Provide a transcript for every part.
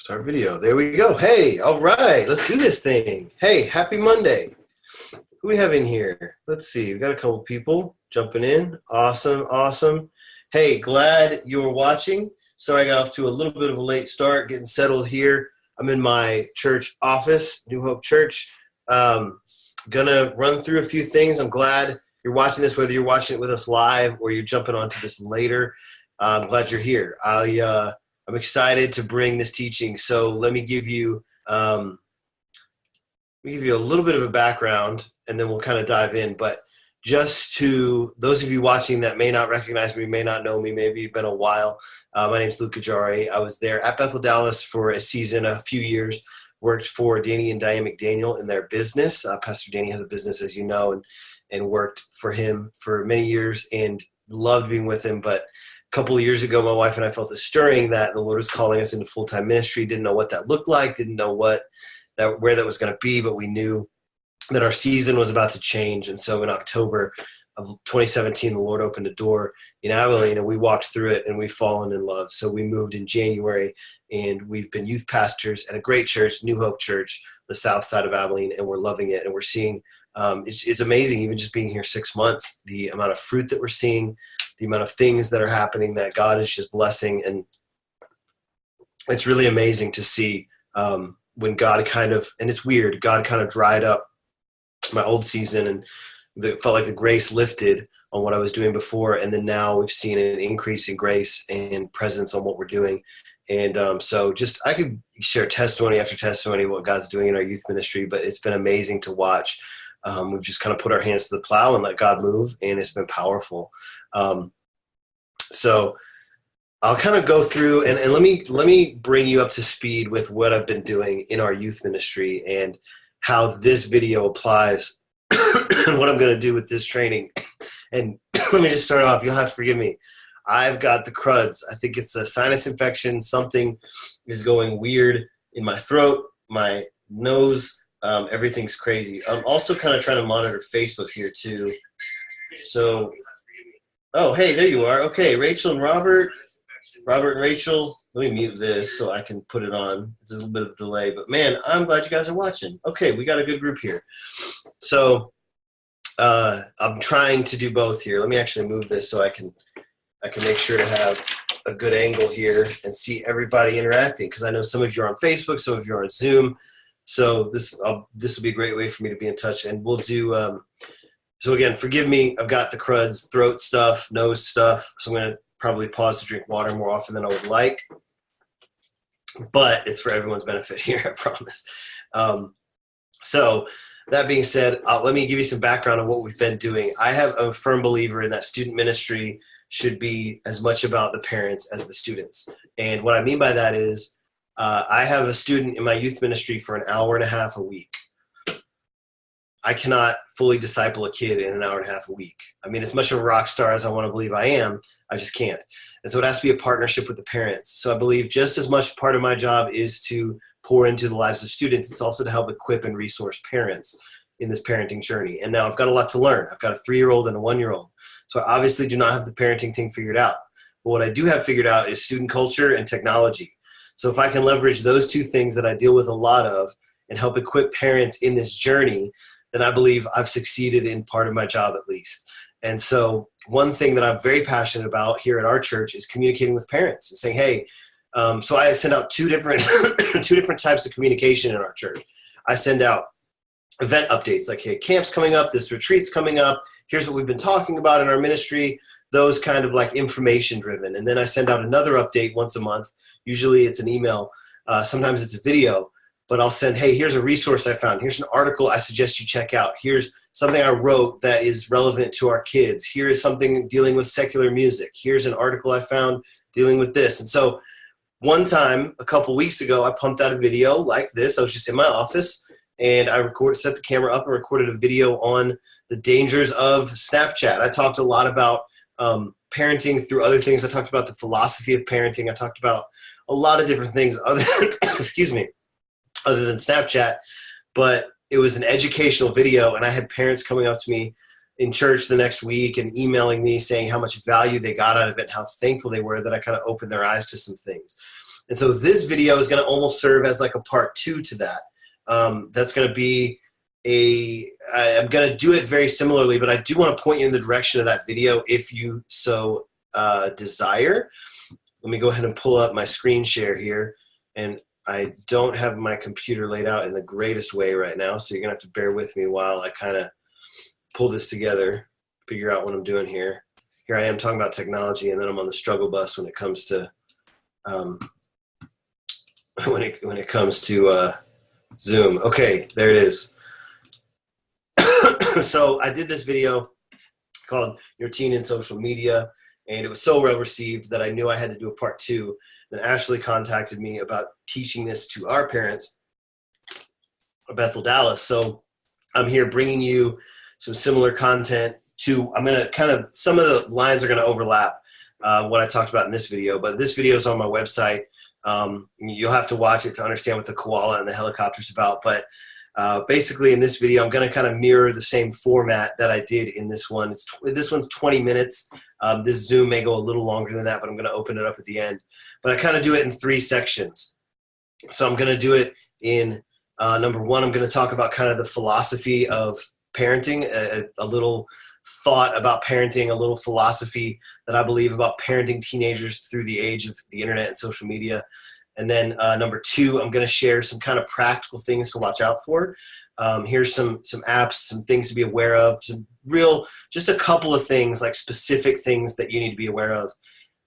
Start video. There we go. Hey, all right. Let's do this thing. Hey, happy Monday. Who we have in here? Let's see. We got a couple people jumping in. Awesome, awesome. Hey, glad you're watching. Sorry I got off to a little bit of a late start, getting settled here. I'm in my church office, New Hope Church. Gonna run through a few things. I'm glad you're watching this, whether you're watching it with us live or you're jumping onto this later. I'm glad you're here. I'm excited to bring this teaching. So let me give you a little bit of a background, and then we'll kind of dive in. But just to those of you watching that may not recognize me, may not know me, maybe you've been a while. My name's Luke Kajari. I was there at Bethel Dallas for a season, a few years. Worked for Danny and Diane McDaniel in their business. Pastor Danny has a business, as you know, and worked for him for many years and loved being with him. But a couple of years ago, my wife and I felt a stirring that the Lord was calling us into full-time ministry. Didn't know what that looked like. Didn't know where that was going to be, but we knew that our season was about to change. And so in October of 2017, the Lord opened a door in Abilene, and we walked through it, and we've fallen in love. So we moved in January, and we've been youth pastors at a great church, New Hope Church, the south side of Abilene, and we're loving it. And we're seeing it's amazing, even just being here 6 months, the amount of fruit that we're seeing, the amount of things that are happening that God is just blessing. And it's really amazing to see when God kind of, and it's weird, God kind of dried up my old season, and it felt like the grace lifted on what I was doing before. And then now we've seen an increase in grace and presence on what we're doing. And so just, I could share testimony after testimony of what God's doing in our youth ministry, but it's been amazing to watch. We've just kind of put our hands to the plow and let God move, and it's been powerful. So I'll kind of go through and let me bring you up to speed with what I've been doing in our youth ministry and how this video applies and what I'm going to do with this training. And let me just start off. You'll have to forgive me. I've got the cruds. I think it's a sinus infection. Something is going weird in my throat, my nose. Everything's crazy. I'm also kind of trying to monitor Facebook here too. So, oh, hey, there you are. Okay, Rachel and Robert and Rachel. Let me mute this so I can put it on. It's a little bit of a delay, but man, I'm glad you guys are watching. Okay, we got a good group here. So I'm trying to do both here. Let me actually move this so I can make sure to have a good angle here and see everybody interacting, because I know some of you are on Facebook, some of you are on Zoom. So this will be a great way for me to be in touch, and we'll do. So again, forgive me. I've got the cruds, throat stuff, nose stuff. So I'm going to probably pause to drink water more often than I would like, but it's for everyone's benefit here, I promise. So that being said, let me give you some background on what we've been doing. I have a firm believer in that student ministry should be as much about the parents as the students. And what I mean by that is I have a student in my youth ministry for an hour and a half a week. I cannot fully disciple a kid in an hour and a half a week. I mean, as much of a rock star as I want to believe I am, I just can't. And so it has to be a partnership with the parents. So I believe just as much part of my job is to pour into the lives of students, it's also to help equip and resource parents in this parenting journey. And now I've got a lot to learn. I've got a 3-year-old and a 1-year-old. So I obviously do not have the parenting thing figured out. But what I do have figured out is student culture and technology. So if I can leverage those two things that I deal with a lot of and help equip parents in this journey, then I believe I've succeeded in part of my job at least. And so one thing that I'm very passionate about here at our church is communicating with parents and saying, hey, so I send out two different types of communication in our church. I send out event updates like, hey, camp's coming up, this retreat's coming up, here's what we've been talking about in our ministry, those kind of like information driven. And then I send out another update once a month. Usually it's an email. Sometimes it's a video. But I'll send, hey, here's a resource I found. Here's an article I suggest you check out. Here's something I wrote that is relevant to our kids. Here is something dealing with secular music. Here's an article I found dealing with this. And so one time, a couple weeks ago, I pumped out a video like this. I was just in my office, and I set the camera up and recorded a video on the dangers of Snapchat. I talked a lot about parenting through other things. I talked about the philosophy of parenting. I talked about a lot of different things other than Snapchat, but it was an educational video, and I had parents coming up to me in church the next week and emailing me saying how much value they got out of it, how thankful they were that I kind of opened their eyes to some things. And so this video is going to almost serve as like a part 2 to that. That's going to be I'm going to do it very similarly, but I do want to point you in the direction of that video if you so desire. Let me go ahead and pull up my screen share here. And I don't have my computer laid out in the greatest way right now, so you're going to have to bear with me while I kind of pull this together, figure out what I'm doing here. Here I am talking about technology, and then I'm on the struggle bus when it comes to when it comes to Zoom. Okay, there it is. So I did this video called Your Teen in Social Media, and it was so well received that I knew I had to do a part 2. Then Ashley contacted me about teaching this to our parents at Bethel, Dallas. So I'm here bringing you some similar content I'm going to kind of, some of the lines are going to overlap what I talked about in this video, but this video is on my website. You'll have to watch it to understand what the koala and the helicopter is about. But basically in this video, I'm going to kind of mirror the same format that I did in this one. This one's 20 minutes. This Zoom may go a little longer than that, but I'm going to open it up at the end. But I kind of do it in 3 sections. So I'm going to do it in number 1, I'm going to talk about kind of the philosophy of parenting, a little thought about parenting, a little philosophy that I believe about parenting teenagers through the age of the internet and social media. And then number 2, I'm going to share some kind of practical things to watch out for. Here's some apps, some things to be aware of, just a couple of things, like specific things that you need to be aware of.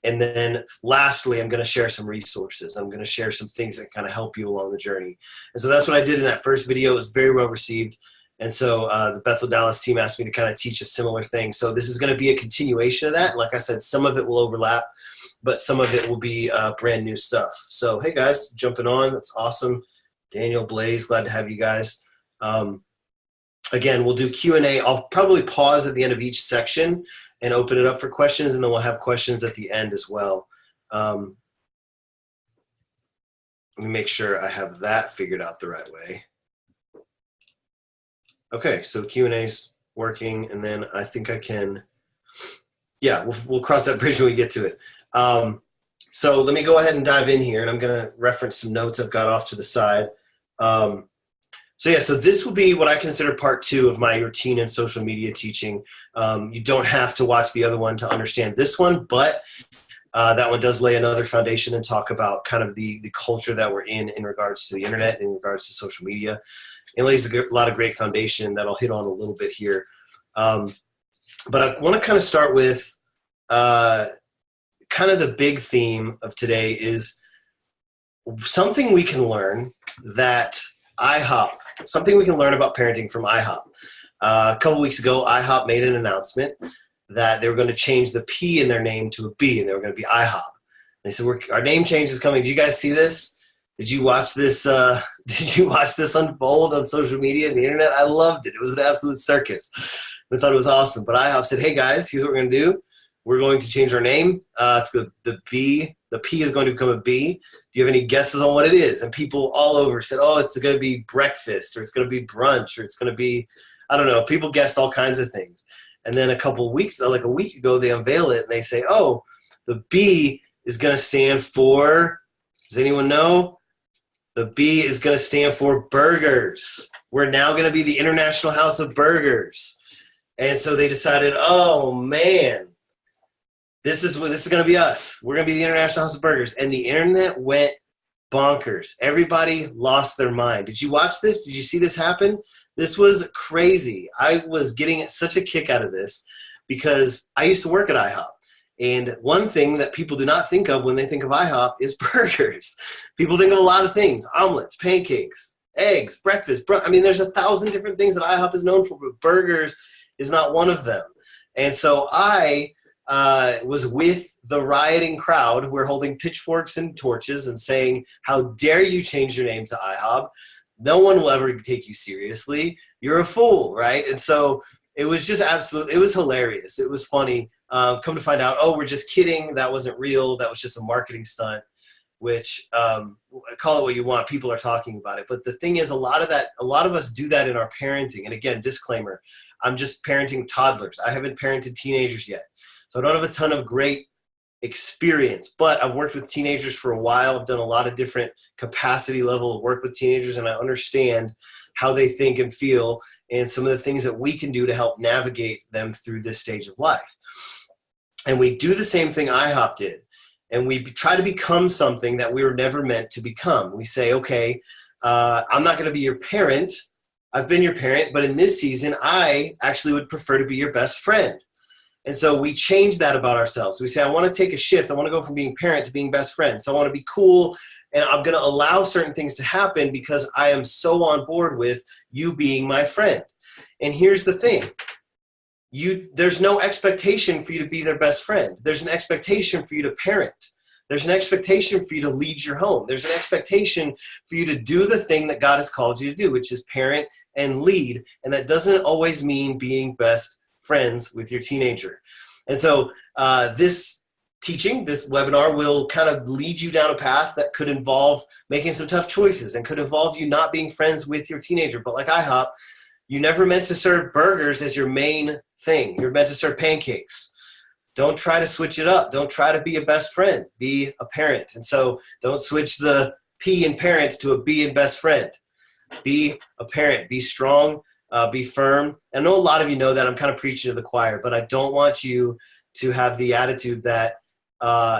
And then lastly, I'm going to share some resources. I'm going to share some things that kind of help you along the journey. And so that's what I did in that first video. It was very well received. And so the Bethel Dallas team asked me to kind of teach a similar thing. So this is going to be a continuation of that. Like I said, some of it will overlap, but some of it will be brand new stuff. So, hey guys, jumping on. That's awesome. Daniel, Blaze, glad to have you guys. Again, we'll do Q&A. I'll probably pause at the end of each section and open it up for questions, and then we'll have questions at the end as well. Let me make sure I have that figured out the right way. Okay, so the Q&A's working, and then I think I can, yeah, we'll cross that bridge when we get to it. So let me go ahead and dive in here, and I'm going to reference some notes I've got off to the side. So this will be what I consider part 2 of my Your Teen and Social Media teaching. You don't have to watch the other one to understand this one, but that one does lay another foundation and talk about kind of the culture that we're in regards to the internet, in regards to social media. It lays a lot of great foundation that I'll hit on a little bit here. But I want to kind of start with kind of the big theme of today is something we can learn that IHOP, something we can learn about parenting from IHOP. A couple weeks ago, IHOP made an announcement that they were going to change the P in their name to a B, and they were going to be IHOP. They said, our name change is coming. Did you guys see this? Did you watch this? Did you watch this unfold on social media and the internet? I loved it. It was an absolute circus. I thought it was awesome. But IHOP said, hey guys, here's what we're going to do. We're going to change our name. It's the B. The P is going to become a B. Do you have any guesses on what it is? And people all over said, oh, it's going to be breakfast, or it's going to be brunch, or it's going to be, I don't know. People guessed all kinds of things. And then a couple of weeks, like a week ago, they unveil it and they say, oh, the B is going to stand for, does anyone know? The B is going to stand for burgers. We're now going to be the International House of Burgers. And so they decided, oh man, this is going to be us. We're going to be the International House of Burgers. And the internet went bonkers. Everybody lost their mind. Did you watch this? Did you see this happen? This was crazy. I was getting such a kick out of this because I used to work at IHOP. And one thing that people do not think of when they think of IHOP is burgers. People think of a lot of things: omelets, pancakes, eggs, breakfast. I mean, there's 1,000 different things that IHOP is known for, but burgers is not one of them. And so I was with the rioting crowd who were holding pitchforks and torches and saying, how dare you change your name to IHOP? No one will ever take you seriously. You're a fool, right? And so it was just it was hilarious. It was funny. Come to find out, oh, we're just kidding. That wasn't real. That was just a marketing stunt, which call it what you want. People are talking about it. But the thing is, a lot of us do that in our parenting. And again, disclaimer, I'm just parenting toddlers. I haven't parented teenagers yet. So I don't have a ton of great experience. But I've worked with teenagers for a while. I've done a lot of different capacity level of work with teenagers, and I understand how they think and feel and some of the things that we can do to help navigate them through this stage of life. And we do the same thing IHOP did. And we try to become something that we were never meant to become. We say, okay, I'm not going to be your parent. I've been your parent, but in this season, I actually would prefer to be your best friend. And so we change that about ourselves. We say, I want to take a shift. I want to go from being parent to being best friend. So I want to be cool, and I'm going to allow certain things to happen because I am so on board with you being my friend. And here's the thing. There's no expectation for you to be their best friend. There's an expectation for you to parent. There's an expectation for you to lead your home. There's an expectation for you to do the thing that God has called you to do, which is parent and lead. And that doesn't always mean being best friends with your teenager. And so this teaching, this webinar will kind of lead you down a path that could involve making some tough choices and could involve you not being friends with your teenager. But like IHOP, you never meant to serve burgers as your main thing. You're meant to serve pancakes. Don't try to switch it up. Don't try to be a best friend. Be a parent. And so don't switch the P in parent to a B in best friend. Be a parent. Be strong. Be firm. I know a lot of you know that. I'm kind of preaching to the choir, but I don't want you to have the attitude that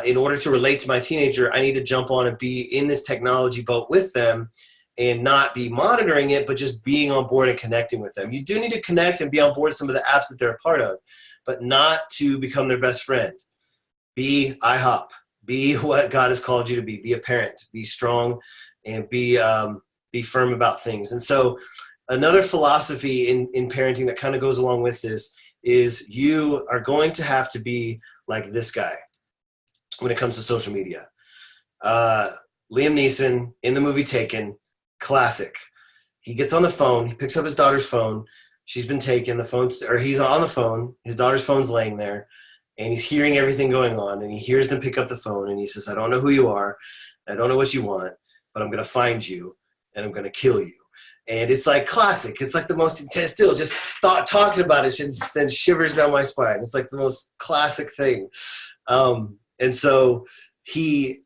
in order to relate to my teenager, I need to jump on and be in this technology boat with them and not be monitoring it, but just being on board and connecting with them. You do need to connect and be on board with some of the apps that they're a part of, but not to become their best friend. Be IHOP. Be what God has called you to be. Be a parent. Be strong and be firm about things. And so another philosophy in parenting that kind of goes along with this is you are going to have to be like this guy when it comes to social media. Liam Neeson in the movie Taken, classic. He gets on the phone. He picks up his daughter's phone. She's been taken. He's on the phone. His daughter's phone's laying there, and he's hearing everything going on. And he hears them pick up the phone, and he says, "I don't know who you are. I don't know what you want, but I'm going to find you, and I'm going to kill you." And it's like classic. It's like the most intense. Still, just talking about it sends shivers down my spine. It's like the most classic thing. And so he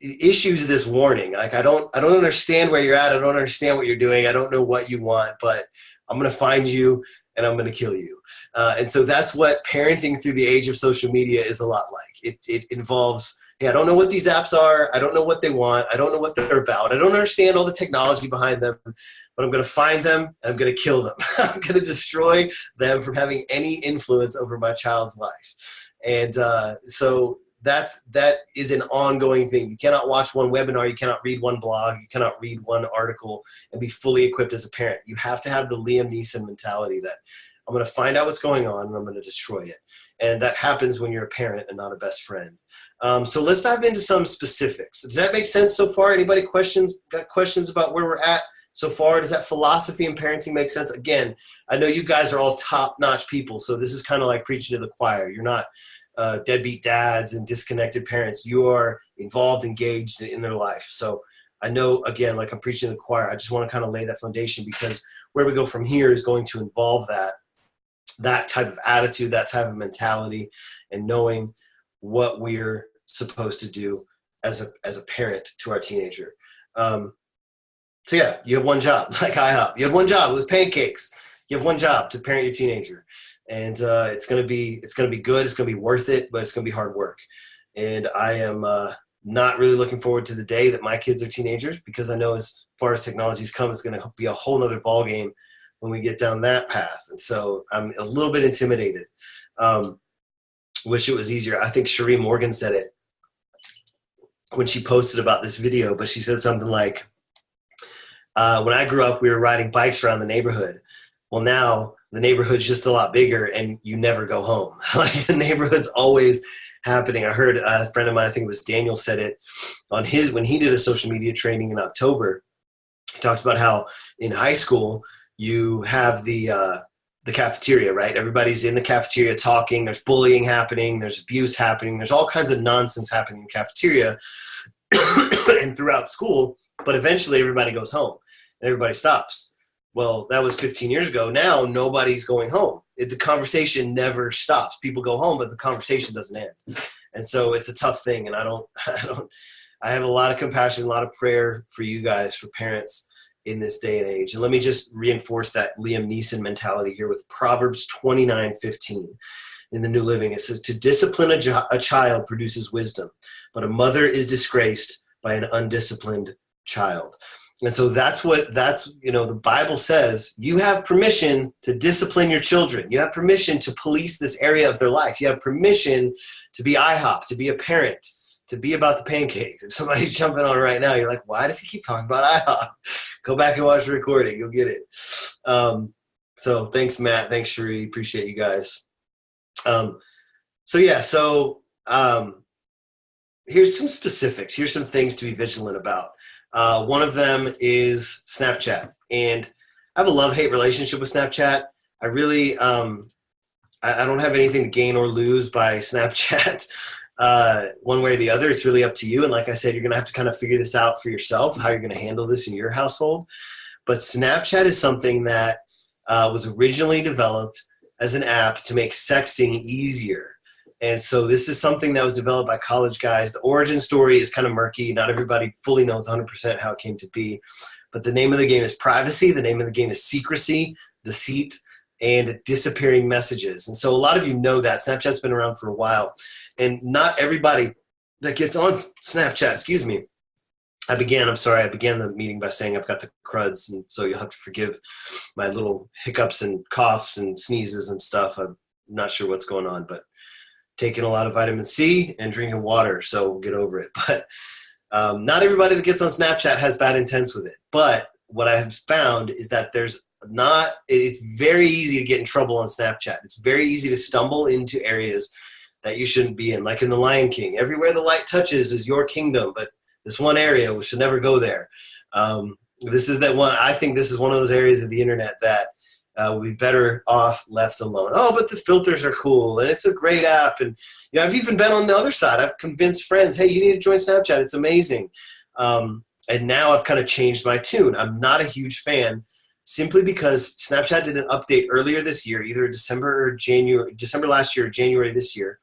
issues this warning. Like, I don't understand where you're at. I don't understand what you're doing. I don't know what you want, but I'm going to find you and I'm going to kill you. And so that's what parenting through the age of social media is a lot like. It involves, hey, I don't know what these apps are. I don't know what they want. I don't know what they're about. I don't understand all the technology behind them, but I'm going to find them and I'm going to kill them. I'm going to destroy them from having any influence over my child's life. And so that is an ongoing thing. You cannot watch one webinar. You cannot read one blog. You cannot read one article and be fully equipped as a parent. You have to have the Liam Neeson mentality that I'm going to find out what's going on and I'm going to destroy it. And that happens when you're a parent and not a best friend. So let's dive into some specifics. Does that make sense so far? Anybody got questions about where we're at so far? Does that philosophy in parenting make sense? Again, I know you guys are all top-notch people, so this is kind of like preaching to the choir. You're not deadbeat dads and disconnected parents. You are involved, engaged in their life. So I know, again, like I'm preaching to the choir, I just want to kind of lay that foundation because where we go from here is going to involve that type of attitude, that type of mentality, and knowing what we're supposed to do as a parent to our teenager. So yeah, you have one job, like IHOP. You have one job with pancakes. You have one job to parent your teenager. And it's gonna be good. It's gonna be worth it, but it's gonna be hard work. And I am not really looking forward to the day that my kids are teenagers because I know as far as technology's come, it's gonna be a whole nother ball game when we get down that path. And so I'm a little bit intimidated. Wish it was easier. I think Cherie Morgan said it when she posted about this video, but she said something like, when I grew up, we were riding bikes around the neighborhood. Well, now the neighborhood's just a lot bigger and you never go home. Like the neighborhood's always happening. I heard a friend of mine, I think it was Daniel, said it on when he did a social media training in October. He talked about how in high school you have the cafeteria, right? Everybody's in the cafeteria talking. There's bullying happening. There's abuse happening. There's all kinds of nonsense happening in the cafeteria and throughout school. But eventually everybody goes home and everybody stops. Well, that was 15 years ago. Now nobody's going home. The conversation never stops. People go home, but the conversation doesn't end. And so it's a tough thing. And I have a lot of compassion, a lot of prayer for you guys, for parents in this day and age. And let me just reinforce that Liam Neeson mentality here with Proverbs 29:15 in the New Living. It says, to discipline a child produces wisdom, but a mother is disgraced by an undisciplined child. And so the Bible says you have permission to discipline your children. You have permission to police this area of their life. You have permission to be IHOP, to be a parent, to be about the pancakes. If somebody's jumping on right now, you're like, why does he keep talking about IHOP? Go back and watch the recording. You'll get it. So thanks, Matt. Thanks, Sheree. Appreciate you guys. Here's some specifics. Here's some things to be vigilant about. One of them is Snapchat. And I have a love-hate relationship with Snapchat. I really, I don't have anything to gain or lose by Snapchat one way or the other. It's really up to you. And like I said, you're going to have to kind of figure this out for yourself, how you're going to handle this in your household. But Snapchat is something that was originally developed as an app to make sexting easier. And so this is something that was developed by college guys. The origin story is kind of murky. Not everybody fully knows 100% how it came to be. But the name of the game is privacy. The name of the game is secrecy, deceit, and disappearing messages. And so a lot of you know that. Snapchat's been around for a while. And not everybody that gets on Snapchat, I began the meeting by saying I've got the cruds, and so you'll have to forgive my little hiccups and coughs and sneezes and stuff. I'm not sure what's going on, but taking a lot of vitamin C and drinking water, so we'll get over it. But not everybody that gets on Snapchat has bad intents with it. But what I have found is that it's very easy to get in trouble on Snapchat. It's very easy to stumble into areas that you shouldn't be in, like in The Lion King. Everywhere the light touches is your kingdom, but this one area, we should never go there. I think this is one of those areas of the internet that would be better off left alone. Oh, but the filters are cool, and it's a great app. And I've even been on the other side. I've convinced friends, hey, you need to join Snapchat. It's amazing. And now I've kind of changed my tune. I'm not a huge fan, simply because Snapchat did an update earlier this year, either December last year or January this year,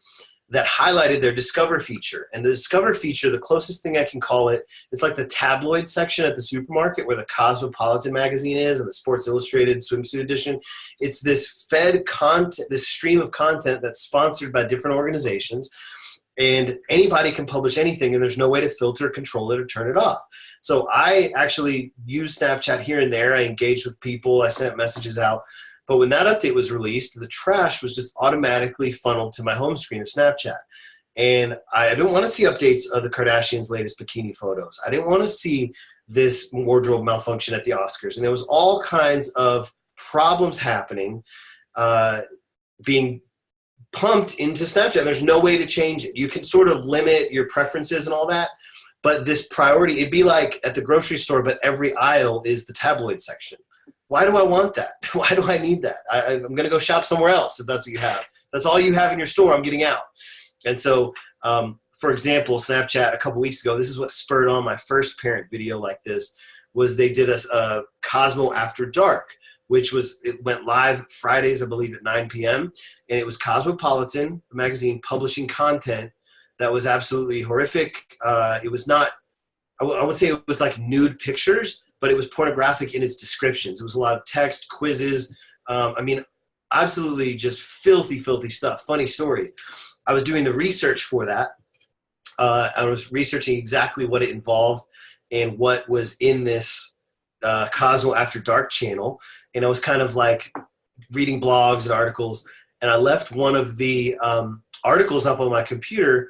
that highlighted their Discover feature. And the Discover feature, the closest thing I can call it, it's like the tabloid section at the supermarket where the Cosmopolitan magazine is and the Sports Illustrated swimsuit edition. It's this fed content, this stream of content that's sponsored by different organizations. And anybody can publish anything, and there's no way to filter, control it, or turn it off. So I actually use Snapchat here and there. I engage with people. I sent messages out. But when that update was released, the trash was just automatically funneled to my home screen of Snapchat. And I didn't want to see updates of the Kardashians' latest bikini photos. I didn't want to see this wardrobe malfunction at the Oscars. And there was all kinds of problems happening, being pumped into Snapchat. There's no way to change it. You can sort of limit your preferences and all that. But this priority, it'd be like at the grocery store, but every aisle is the tabloid section. Why do I want that? Why do I need that? I'm going to go shop somewhere else if that's what you have. That's all you have in your store. I'm getting out. And so, for example, Snapchat a couple weeks ago, this is what spurred on my first parent video like this, was they did a Cosmo After Dark, it went live Fridays, I believe, at 9 p.m. And it was Cosmopolitan magazine publishing content that was absolutely horrific. It was not, I would say it was like nude pictures, but it was pornographic in its descriptions. It was a lot of text, quizzes. Absolutely just filthy, filthy stuff. Funny story. I was doing the research for that. I was researching exactly what it involved and what was in this Cosmo After Dark channel. And I was kind of like reading blogs and articles. And I left one of the articles up on my computer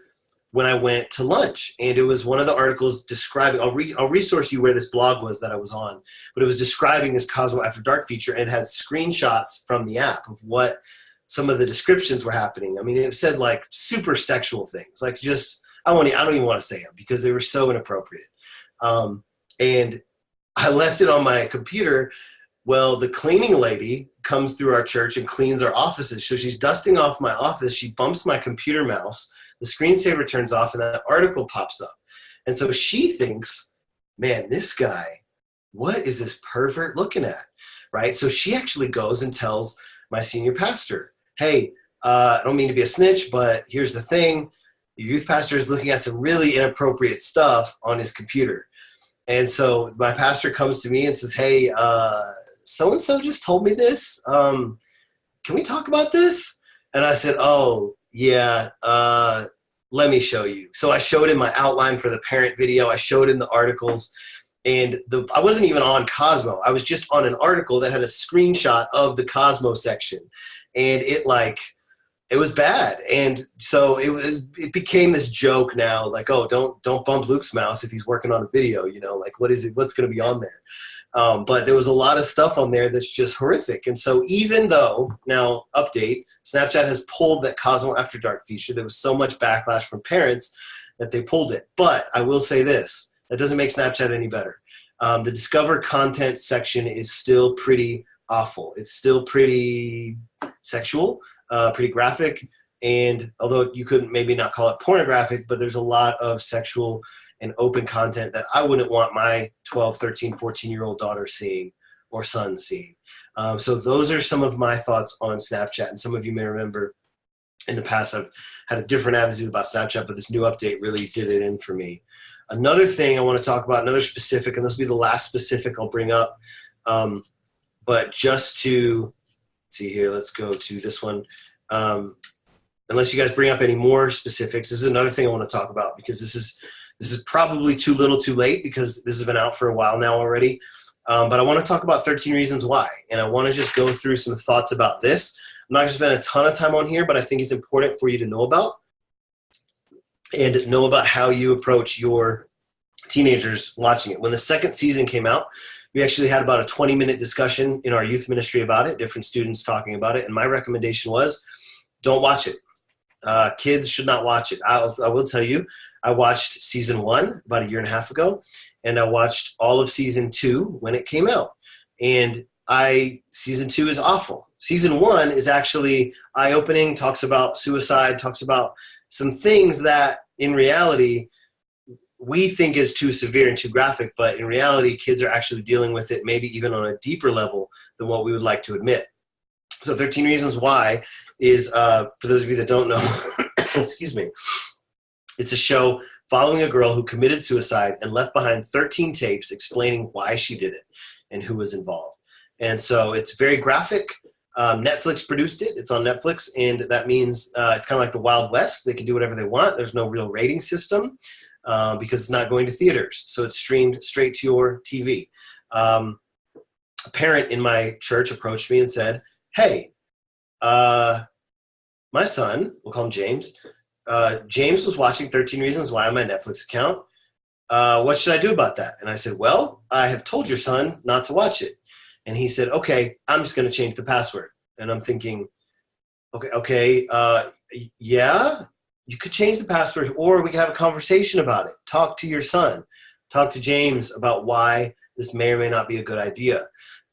when I went to lunch, and it was one of the articles describing, I'll resource you where this blog was that I was on, but it was describing this Cosmo After Dark feature, and it had screenshots from the app of what some of the descriptions were happening. I mean, it said like super sexual things, like just, I don't even want to say them because they were so inappropriate. And I left it on my computer. Well, the cleaning lady comes through our church and cleans our offices. So she's dusting off my office. She bumps my computer mouse. The screensaver turns off and that article pops up. And so she thinks, man, this guy, what is this pervert looking at, right? So she actually goes and tells my senior pastor, hey, I don't mean to be a snitch, but here's the thing. your youth pastor is looking at some really inappropriate stuff on his computer. And so my pastor comes to me and says, hey, so-and-so just told me this. Can we talk about this? And I said, oh, yeah, let me show you. So I showed him my outline for the parent video. I showed him the articles. And I wasn't even on Cosmo. I was just on an article that had a screenshot of the Cosmo section. And it was bad. And so it became this joke now, like, oh, don't bump Luke's mouse if he's working on a video, like what's going to be on there? But there was a lot of stuff on there that's just horrific. And so even though, now update, Snapchat has pulled that Cosmo After Dark feature, there was so much backlash from parents that they pulled it. But I will say this, that doesn't make Snapchat any better. The Discover content section is still pretty awful. It's still pretty sexual, pretty graphic. And although you couldn't maybe not call it pornographic, but there's a lot of sexual and open content that I wouldn't want my 12, 13, 14-year-old daughter seeing or son seeing. So those are some of my thoughts on Snapchat. And some of you may remember in the past I've had a different attitude about Snapchat, but this new update really did it in for me. Another thing I want to talk about, another specific, and this will be the last specific I'll bring up, but just to see here, let's go to this one. Unless you guys bring up any more specifics, this is another thing I want to talk about because this is probably too little too late because this has been out for a while now already. But I want to talk about 13 Reasons Why, and I want to just go through some thoughts about this. I'm not going to spend a ton of time on here, but I think it's important for you to know about and know about how you approach your teenagers watching it. When the second season came out, we actually had about a 20-minute discussion in our youth ministry about it, different students talking about it, and my recommendation was don't watch it. Kids should not watch it. I will tell you, I watched season 1 about a year and a half ago, and I watched all of season 2 when it came out. And season 2 is awful. Season 1 is actually eye-opening, talks about suicide, talks about some things that in reality we think is too severe and too graphic, but in reality kids are actually dealing with it maybe even on a deeper level than what we would like to admit. So 13 Reasons Why is, for those of you that don't know, excuse me, it's a show following a girl who committed suicide and left behind 13 tapes explaining why she did it and who was involved. And so it's very graphic. Netflix produced it. It's on Netflix, and that means it's kind of like the Wild West. They can do whatever they want. There's no real rating system because it's not going to theaters. So it's streamed straight to your TV. A parent in my church approached me and said, hey, my son, we'll call him James, James was watching 13 Reasons Why on my Netflix account. What should I do about that? And I said, well, I have told your son not to watch it. And he said, okay, I'm just going to change the password. And I'm thinking, okay, yeah, you could change the password, or we could have a conversation about it. Talk to your son. Talk to James about why this may or may not be a good idea.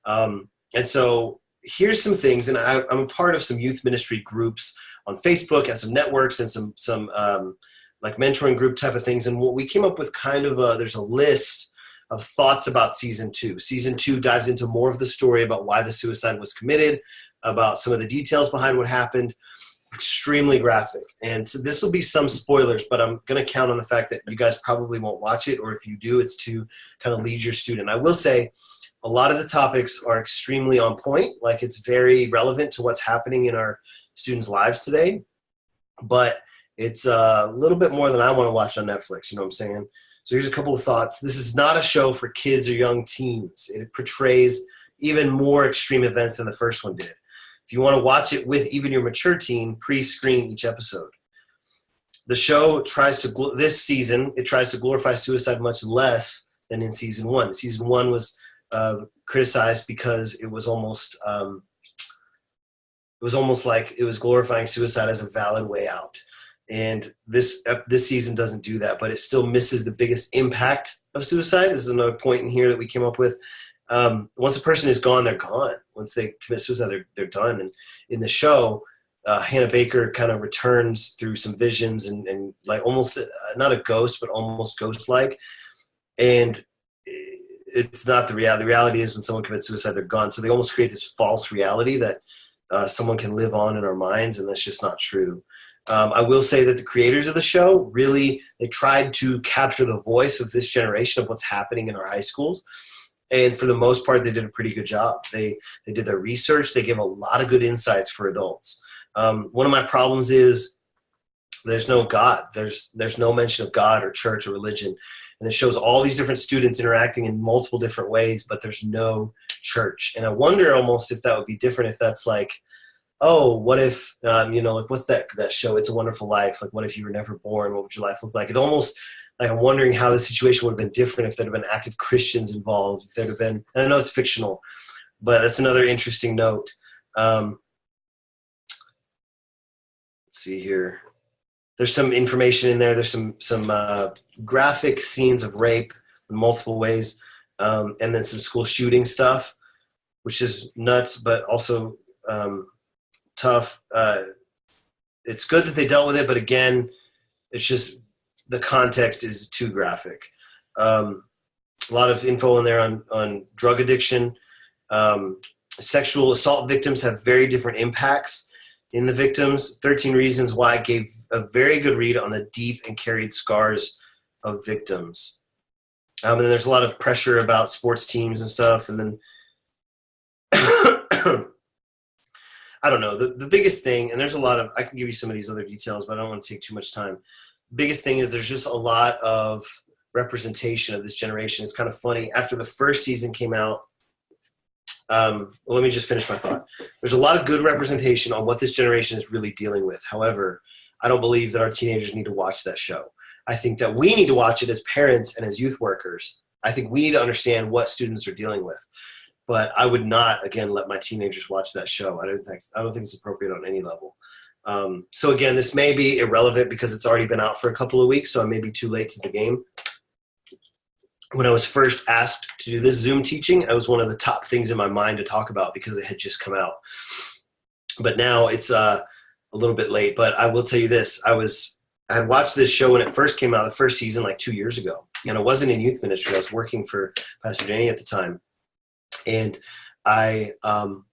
And so here's some things, and I'm a part of some youth ministry groups on Facebook and some networks and some like mentoring group type of things. And what we came up with kind of there's a list of thoughts about season 2. Season 2 dives into more of the story about why the suicide was committed, about some of the details behind what happened. Extremely graphic. And so this will be some spoilers, but I'm going to count on the fact that you guys probably won't watch it, or if you do, it's to kind of lead your student. I will say a lot of the topics are extremely on point, like it's very relevant to what's happening in our students' lives today, but it's a little bit more than I want to watch on Netflix, you know what I'm saying? So here's a couple of thoughts. This is not a show for kids or young teens. It portrays even more extreme events than the first one did. If you want to watch it with even your mature teen, pre-screen each episode. The show this season, it tries to glorify suicide much less than in season 1. Season 1 was criticized because it was almost like it was glorifying suicide as a valid way out. And this season doesn't do that, but it still misses the biggest impact of suicide. This is another point in here that we came up with. Once a person is gone, they're gone. Once they commit suicide, they're done. And in the show, Hannah Baker kind of returns through some visions and like almost not a ghost, but almost ghost-like. And it's not the reality. The reality is when someone commits suicide, they're gone. So they almost create this false reality that someone can live on in our minds, and that's just not true. I will say that the creators of the show really, they tried to capture the voice of this generation of what's happening in our high schools. And for the most part, they did a pretty good job. They did their research. They give a lot of good insights for adults. One of my problems is there's no God. There's no mention of God or church or religion. And it shows all these different students interacting in multiple different ways, but there's no church. And I wonder almost if that would be different, if that's like, oh, what if, like what's that show, It's a Wonderful Life? Like, what if you were never born? What would your life look like? It almost, like, I'm wondering how the situation would have been different if there'd have been active Christians involved, if there'd have been, and I know it's fictional, but that's another interesting note. Let's see here. There's some information in there. There's some graphic scenes of rape in multiple ways, and then some school shooting stuff, which is nuts, but also tough. It's good that they dealt with it, but again, it's just the context is too graphic. A lot of info in there on drug addiction. Sexual assault victims have very different impacts in the victims. 13 Reasons Why gave a very good read on the deep and carried scars of victims. And then there's a lot of pressure about sports teams and stuff. And then I don't know, the biggest thing, and there's a lot of, I can give you some of these other details, but I don't want to take too much time. The biggest thing is there's just a lot of representation of this generation. It's kind of funny. After the first season came out, let me just finish my thought. There's a lot of good representation on what this generation is really dealing with. However, I don't believe that our teenagers need to watch that show. I think that we need to watch it as parents and as youth workers. I think we need to understand what students are dealing with. But I would not, again, let my teenagers watch that show. I don't think it's appropriate on any level. So again, this may be irrelevant because it's already been out for a couple of weeks, so I may be too late to the game. When I was first asked to do this Zoom teaching, it was one of the top things in my mind to talk about because it had just come out. But now it's a little bit late. But I will tell you this. I had watched this show when it first came out, the first season, like 2 years ago. And I wasn't in youth ministry. I was working for Pastor Danny at the time. And I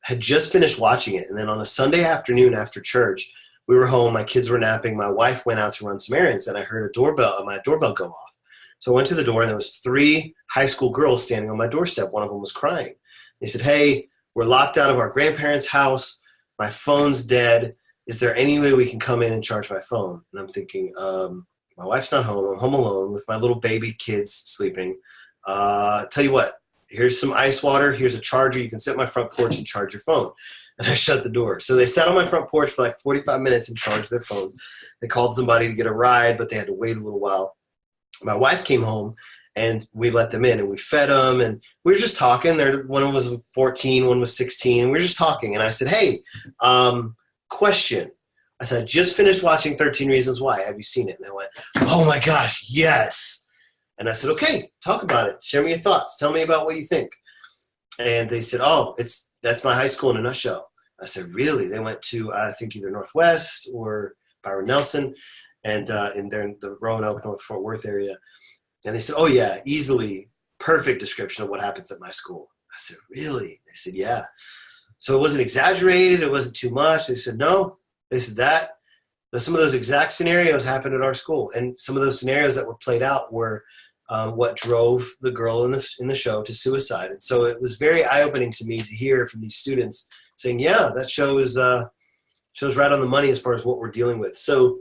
had just finished watching it. And then on a Sunday afternoon after church, we were home. My kids were napping. My wife went out to run some errands, and I heard my doorbell go off. So I went to the door, and there was 3 high school girls standing on my doorstep. One of them was crying. They said, "Hey, we're locked out of our grandparents' house. My phone's dead. Is there any way we can come in and charge my phone?" And I'm thinking, my wife's not home. I'm home alone with my little baby kids sleeping. Tell you what. Here's some ice water. Here's a charger. You can sit on my front porch and charge your phone. And I shut the door. So they sat on my front porch for like 45 minutes and charged their phones. They called somebody to get a ride, but they had to wait a little while. My wife came home, and we let them in, and we fed them, and we were just talking. One was 14, one was 16, and we were just talking. And I said, "Hey, question." I said, "I just finished watching 13 Reasons Why. Have you seen it?" And they went, "Oh my gosh, yes." And I said, "Okay, talk about it. Share me your thoughts. Tell me about what you think." And they said, "Oh, that's my high school in a nutshell." I said, "Really?" They went to, I think, either Northwest or Byron Nelson, and in the Roanoke, North Fort Worth area. And they said, "Oh, yeah, easily perfect description of what happens at my school." I said, "Really?" They said, "Yeah." So it wasn't exaggerated. It wasn't too much. They said, "No." They said that. Some of those exact scenarios happened at our school. And some of those scenarios that were played out were what drove the girl in the show to suicide. And so it was very eye-opening to me to hear from these students saying, "Yeah, that show is shows right on the money as far as what we're dealing with." So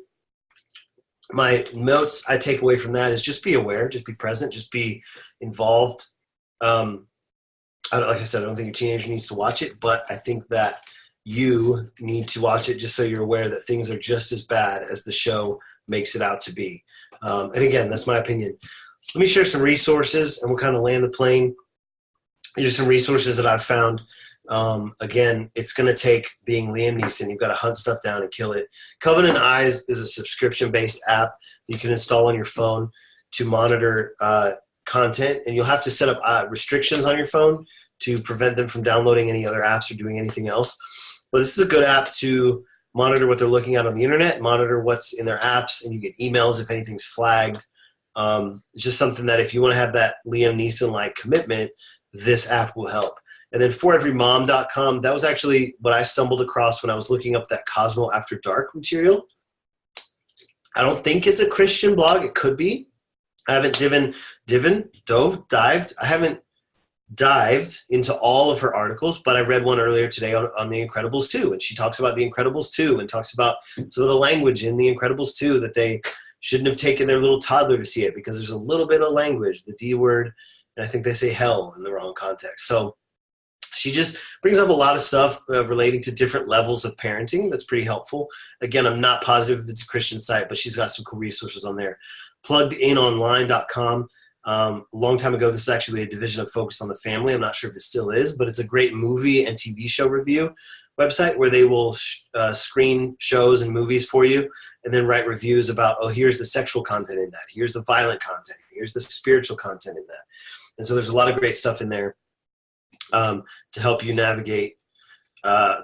my notes I take away from that is just be aware, just be present, just be involved. Like I said, I don't think your teenager needs to watch it, but I think that you need to watch it just so you're aware that things are just as bad as the show makes it out to be. And again, that's my opinion. Let me share some resources, and we'll kind of land the plane. Here's some resources that I've found. Again, it's going to take being Liam Neeson. You've got to hunt stuff down and kill it. Covenant Eyes is a subscription-based app that you can install on your phone to monitor content, and you'll have to set up restrictions on your phone to prevent them from downloading any other apps or doing anything else. But this is a good app to monitor what they're looking at on the internet, monitor what's in their apps, and you get emails if anything's flagged. It's just something that if you want to have that Liam Neeson-like commitment, this app will help. And then foreverymom.com, that was actually what I stumbled across when I was looking up that Cosmo After Dark material. I don't think it's a Christian blog. It could be. I haven't dived. I haven't dived into all of her articles, but I read one earlier today on The Incredibles 2, and she talks about The Incredibles 2 and talks about some of the language in The Incredibles 2 that they shouldn't have taken their little toddler to see it because there's a little bit of language, the D word, and I think they say hell in the wrong context. So she just brings up a lot of stuff relating to different levels of parenting. That's pretty helpful. Again, I'm not positive if it's a Christian site, but she's got some cool resources on there. Pluggedinonline.com. A long time ago, this is actually a division of Focus on the Family. I'm not sure if it still is, but it's a great movie and TV show review website where they will screen shows and movies for you and then write reviews about, oh, here's the sexual content in that. Here's the violent content. Here's the spiritual content in that. And so there's a lot of great stuff in there to help you navigate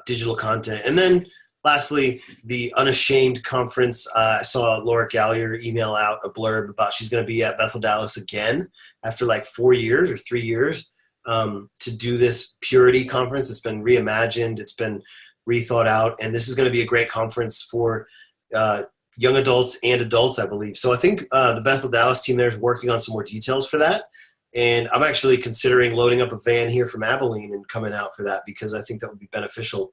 digital content. And then lastly, the Unashamed conference. I saw Laura Gallier email out a blurb about she's going to be at Bethel Dallas again after like 4 years or 3 years to do this Purity conference. It's been reimagined. It's been rethought out. And this is going to be a great conference for young adults and adults, I believe. So I think the Bethel Dallas team there is working on some more details for that. And I'm actually considering loading up a van here from Abilene and coming out for that because I think that would be beneficial.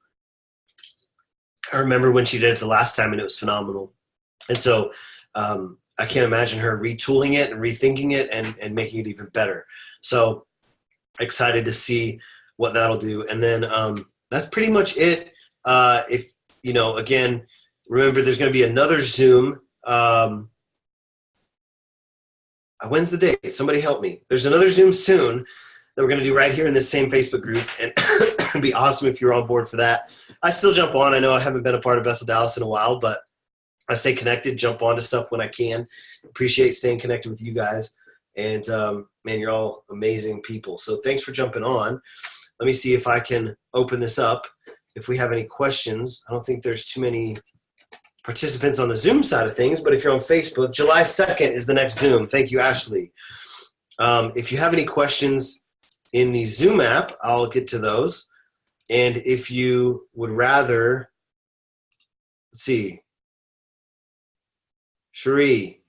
I remember when she did it the last time and it was phenomenal. And so I can't imagine her retooling it and rethinking it and making it even better. So excited to see what that'll do. And then that's pretty much it. If, again, remember there's going to be another Zoom. When's the date? Somebody help me. There's another Zoom soon that we're going to do right here in this same Facebook group. And it'd be awesome if you're on board for that. I still jump on. I know I haven't been a part of Bethel Dallas in a while, but I stay connected, jump on to stuff when I can. Appreciate staying connected with you guys. And, man, you're all amazing people. So thanks for jumping on. Let me see if I can open this up. If we have any questions, I don't think there's too many participants on the Zoom side of things, but if you're on Facebook, July 2nd is the next Zoom. Thank you, Ashley. If you have any questions in the Zoom app, I'll get to those. And if you would rather, let's see, Cherie,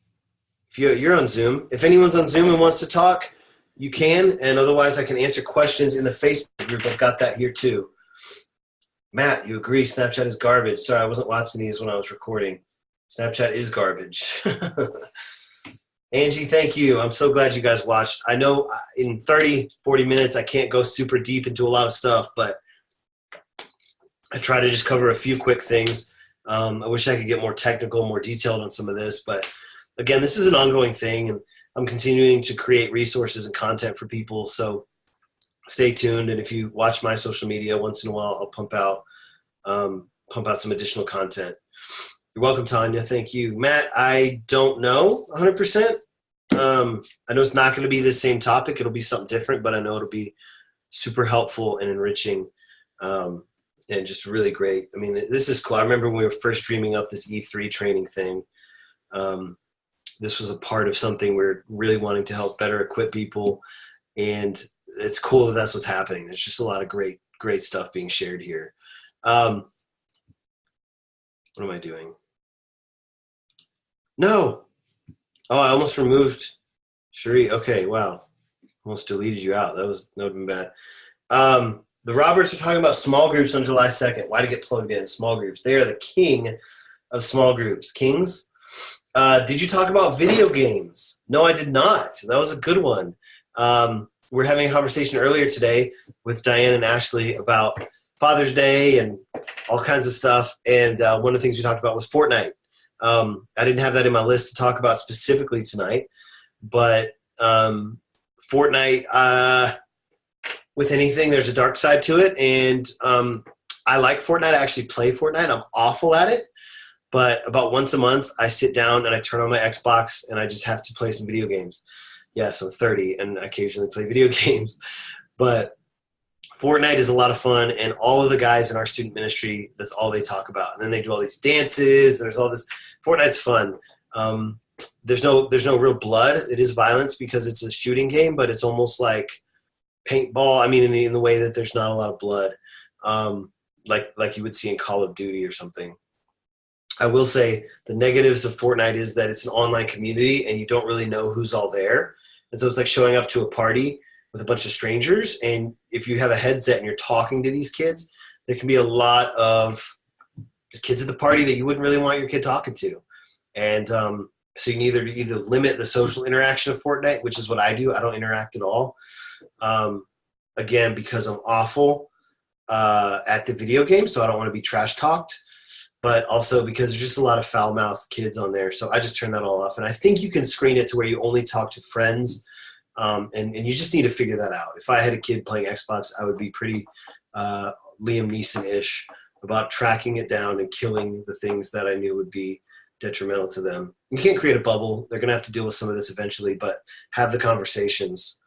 if you're on Zoom, if anyone's on Zoom and wants to talk, you can, and otherwise I can answer questions in the Facebook group. I've got that here too. Matt, you agree Snapchat is garbage. Sorry, I wasn't watching these when I was recording. Snapchat is garbage. Angie, thank you. I'm so glad you guys watched. I know in 30, 40 minutes I can't go super deep into a lot of stuff, but I try to just cover a few quick things. I wish I could get more technical, more detailed on some of this, but again, this is an ongoing thing, and I'm continuing to create resources and content for people, so stay tuned. And if you watch my social media once in a while, I'll pump out some additional content. You're welcome, Tanya. Thank you. Matt, I don't know 100%. I know it's not going to be the same topic. It'll be something different, but I know it'll be super helpful and enriching and just really great. I mean, this is cool. I remember when we were first dreaming up this E3 training thing. This was a part of something we're really wanting to help better equip people, and it's cool that that's what's happening. There's just a lot of great stuff being shared here. What am I doing? No. Oh, I almost removed Cherie. Okay, wow. Almost deleted you out. That would have been bad. The Roberts are talking about small groups on July 2nd. Why to get plugged in? Small groups. They are the king of small groups. Kings. Did you talk about video games? No, I did not. That was a good one. We're having a conversation earlier today with Diane and Ashley about Father's Day and all kinds of stuff. And one of the things we talked about was Fortnite. I didn't have that in my list to talk about specifically tonight, but Fortnite, with anything, there's a dark side to it. And I like Fortnite. I actually play Fortnite. I'm awful at it. But about once a month, I sit down and I turn on my Xbox and I just have to play some video games. Yes, I'm 30 and I occasionally play video games. But Fortnite is a lot of fun, and all of the guys in our student ministry, that's all they talk about. And then they do all these dances. There's all this. Fortnite's fun. There's no real blood. It is violence because it's a shooting game, but it's almost like paintball. I mean, in the way that there's not a lot of blood, like you would see in Call of Duty or something. I will say the negatives of Fortnite is that it's an online community and you don't really know who's all there. And so it's like showing up to a party with a bunch of strangers. And if you have a headset and you're talking to these kids, there can be a lot of kids at the party that you wouldn't really want your kid talking to. And so you can either limit the social interaction of Fortnite, which is what I do. I don't interact at all. Again, because I'm awful at the video game, so I don't want to be trash talked. But also because there's just a lot of foul-mouthed kids on there. So I just turn that all off. And I think you can screen it to where you only talk to friends. And you just need to figure that out. If I had a kid playing Xbox, I would be pretty Liam Neeson-ish about tracking it down and killing the things that I knew would be detrimental to them. You can't create a bubble. They're going to have to deal with some of this eventually, but have the conversations.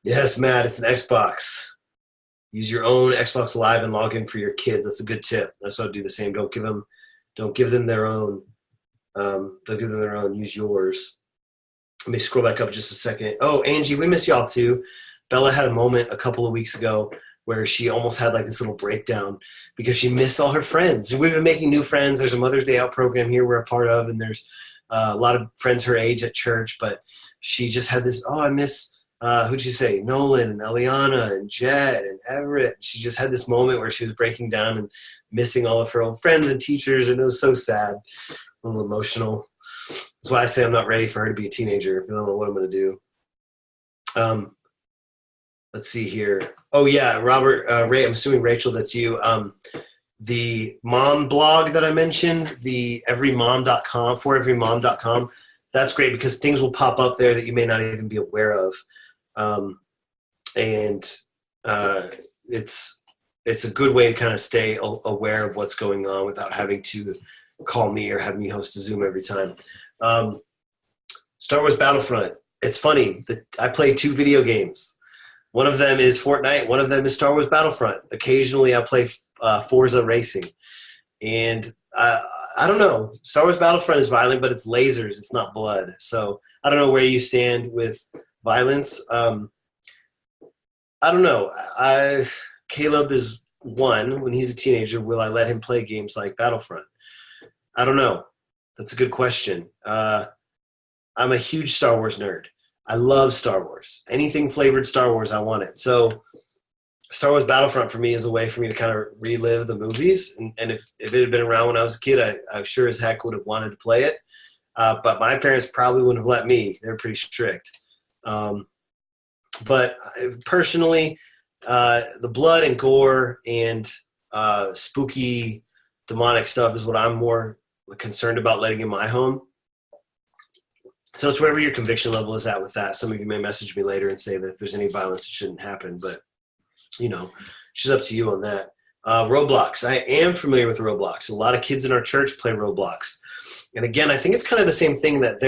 Yes, Matt, it's an Xbox. Use your own Xbox Live and log in for your kids. That's a good tip. That's what I'd do the same. Don't give them their own. Don't give them their own. Use yours. Let me scroll back up just a second. Oh, Angie, we miss y'all too. Bella had a moment a couple of weeks ago where she almost had like this little breakdown because she missed all her friends. We've been making new friends. There's a Mother's Day Out program here we're a part of, and there's a lot of friends her age at church, but she just had this, I miss, who'd you say, Nolan and Eliana and Jed and Everett. She just had this moment where she was breaking down and missing all of her old friends and teachers, and it was so sad, a little emotional. That's why I say I'm not ready for her to be a teenager. I don't know what I'm going to do. Let's see here. Oh, yeah, Robert, Ray, I'm assuming, Rachel, that's you. The mom blog that I mentioned, the everymom.com, foreverymom.com, that's great because things will pop up there that you may not even be aware of. It's a good way to kind of stay aware of what's going on without having to call me or have me host a Zoom every time. Star Wars Battlefront. It's funny that I play 2 video games. One of them is Fortnite. One of them is Star Wars Battlefront. Occasionally I play Forza Racing. And I don't know. Star Wars Battlefront is violent, but it's lasers. It's not blood. So I don't know where you stand with violence. I don't know. Caleb is 1. When he's a teenager, will I let him play games like Battlefront? I don't know. That's a good question. I'm a huge Star Wars nerd. I love Star Wars. Anything flavored Star Wars, I want it. So Star Wars Battlefront for me is a way for me to kind of relive the movies. And if it had been around when I was a kid, I sure as heck would have wanted to play it. But my parents probably wouldn't have let me. They're pretty strict. But personally, the blood and gore and spooky demonic stuff is what I'm more concerned about letting in my home. So it's wherever your conviction level is at with that. Some of you may message me later and say that if there's any violence, it shouldn't happen. But, it's just up to you on that. Roblox. I am familiar with Roblox. A lot of kids in our church play Roblox. And again, I think it's kind of the same thing that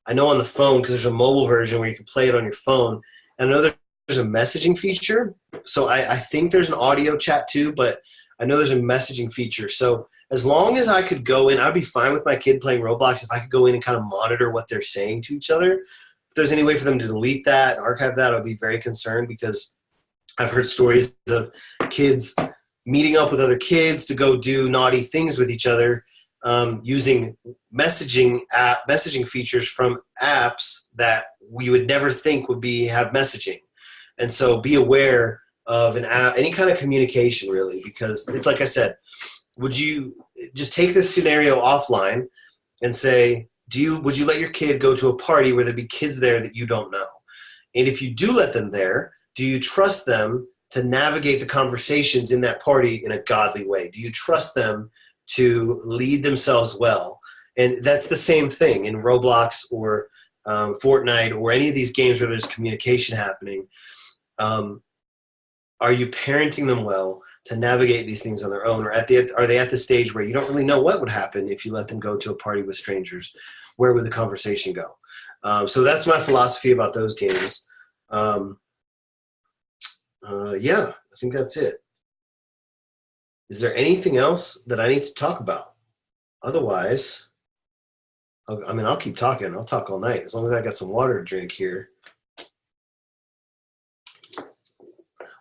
I know on the phone, because there's a mobile version where you can play it on your phone. And I know there's a messaging feature. So I think there's an audio chat too, but I know there's a messaging feature. So as long as I could go in, I'd be fine with my kid playing Roblox if I could go in and kind of monitor what they're saying to each other. If there's any way for them to delete that, archive that, I'd be very concerned because I've heard stories of kids meeting up with other kids to go do naughty things with each other using messaging features from apps that we would never think would have messaging. And so be aware of an app, any kind of communication really, because it's like I said, would you just take this scenario offline and say, would you let your kid go to a party where there'd be kids there that you don't know? And if you do let them there, do you trust them to navigate the conversations in that party in a godly way? Do you trust them to lead themselves well? And that's the same thing in Roblox or Fortnite or any of these games where there's communication happening. Are you parenting them well to navigate these things on their own? Or are they at the stage where you don't really know what would happen if you let them go to a party with strangers? Where would the conversation go? So that's my philosophy about those games. Yeah, I think that's it. Is there anything else that I need to talk about? Otherwise, I'll keep talking. I'll talk all night as long as I got some water to drink here.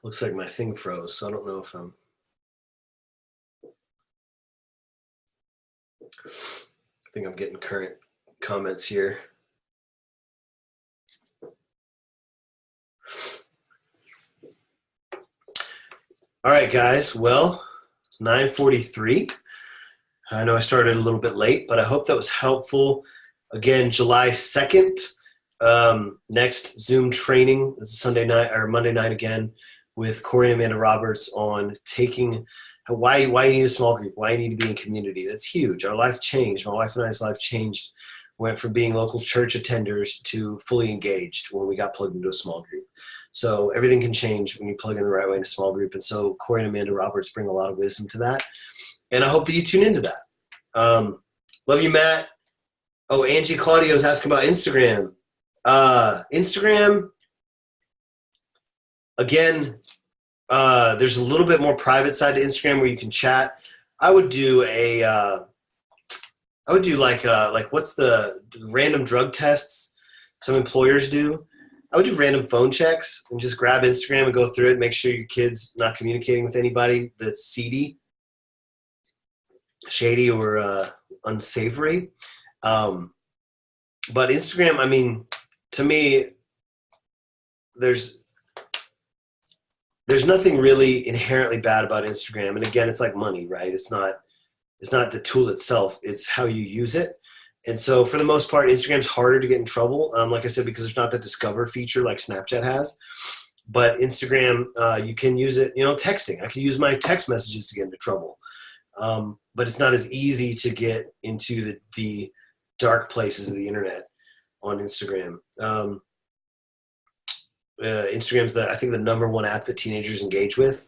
Looks like my thing froze, so I don't know if I'm... I think I'm getting current comments here. All right, guys. Well, it's 9:43. I know I started a little bit late, but I hope that was helpful. Again, July 2nd, next Zoom training. It's Sunday night or Monday night again with Corey and Amanda Roberts on taking why you need a small group, why you need to be in community. That's huge. Our life changed. My wife and I's life changed. Went from being local church attenders to fully engaged when we got plugged into a small group. So everything can change when you plug in the right way in a small group. And so Corey and Amanda Roberts bring a lot of wisdom to that. And I hope that you tune into that. Love you, Matt. Oh, Angie Claudio's asking about Instagram. Instagram, again, there's a little bit more private side to Instagram where you can chat. I would do like what's the random drug tests some employers do? I would do random phone checks and just grab Instagram and go through it, make sure your kid's not communicating with anybody that's shady or unsavory. But Instagram, I mean, to me, there's nothing really inherently bad about Instagram. And again, it's like money, right? It's not the tool itself, it's how you use it. And so for the most part, Instagram's harder to get in trouble. Like I said, because there's not the discover feature like Snapchat has. But Instagram, you can use it, texting. I can use my text messages to get into trouble. But it's not as easy to get into the dark places of the internet on Instagram. Instagram's I think the number one app that teenagers engage with.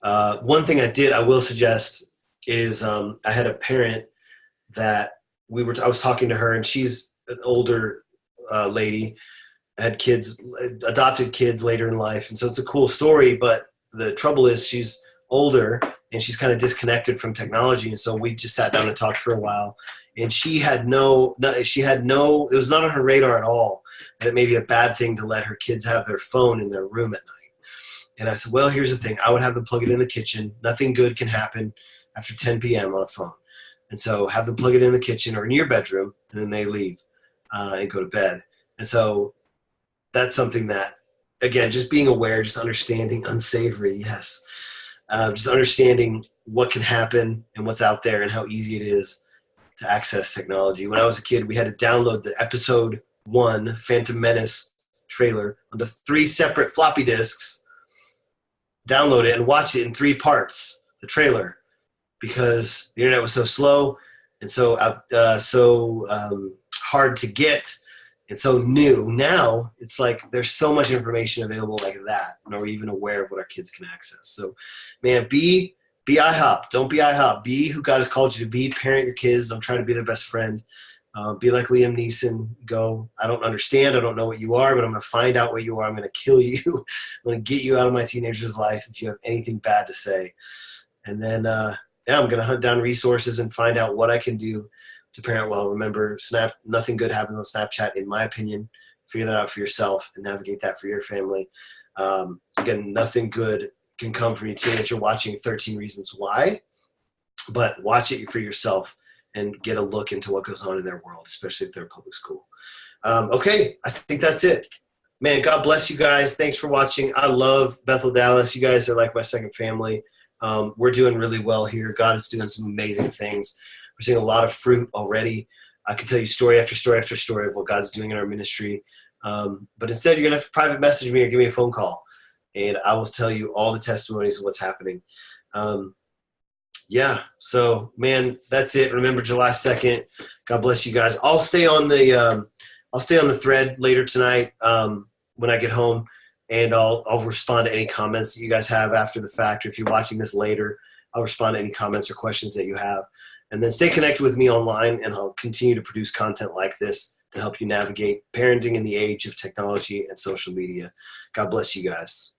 One thing I will suggest is I had a parent that I was talking to her, and she's an older lady, had kids, adopted kids later in life, and so it's a cool story. But the trouble is she's older and she's kind of disconnected from technology, and so we just sat down and talked for a while. And it was not on her radar at all that it may be a bad thing to let her kids have their phone in their room at night. And I said, well, here's the thing. I would have them plug it in the kitchen. Nothing good can happen after 10 p.m. on a phone. And so have them plug it in the kitchen or in your bedroom, and then they leave and go to bed. And so that's something that, again, just being aware, just understanding unsavory, yes. Just understanding what can happen and what's out there and how easy it is to access technology. When I was a kid, we had to download the episode 1 Phantom Menace trailer onto 3 separate floppy disks, download it and watch it in 3 parts, the trailer, because the internet was so slow and so hard to get and so new. Now it's like there's so much information available like that, and are we even aware of what our kids can access? So, man, be IHOP. Don't be IHOP. Be who God has called you to be. Parent your kids. Don't try to be their best friend. Be like Liam Neeson. Go, I don't understand. I don't know what you are, but I'm going to find out what you are. I'm going to kill you. I'm going to get you out of my teenager's life if you have anything bad to say. And then, I'm going to hunt down resources and find out what I can do to parent well. Remember, nothing good happens on Snapchat, in my opinion. Figure that out for yourself and navigate that for your family. Again, nothing good can come from your teenager watching 13 Reasons Why, but watch it for yourself and get a look into what goes on in their world, especially if they're in public school. Okay, I think that's it. Man, God bless you guys. Thanks for watching. I love Bethel, Dallas. You guys are like my second family. We're doing really well here. God is doing some amazing things. We're seeing a lot of fruit already. I can tell you story after story after story of what God's doing in our ministry. But instead, you're going to have to private message me or give me a phone call, and I will tell you all the testimonies of what's happening. So, man, that's it. Remember, July 2nd. God bless you guys. I'll stay on the thread later tonight when I get home, and I'll respond to any comments that you guys have after the fact. Or if you're watching this later, I'll respond to any comments or questions that you have. And then stay connected with me online, and I'll continue to produce content like this to help you navigate parenting in the age of technology and social media. God bless you guys.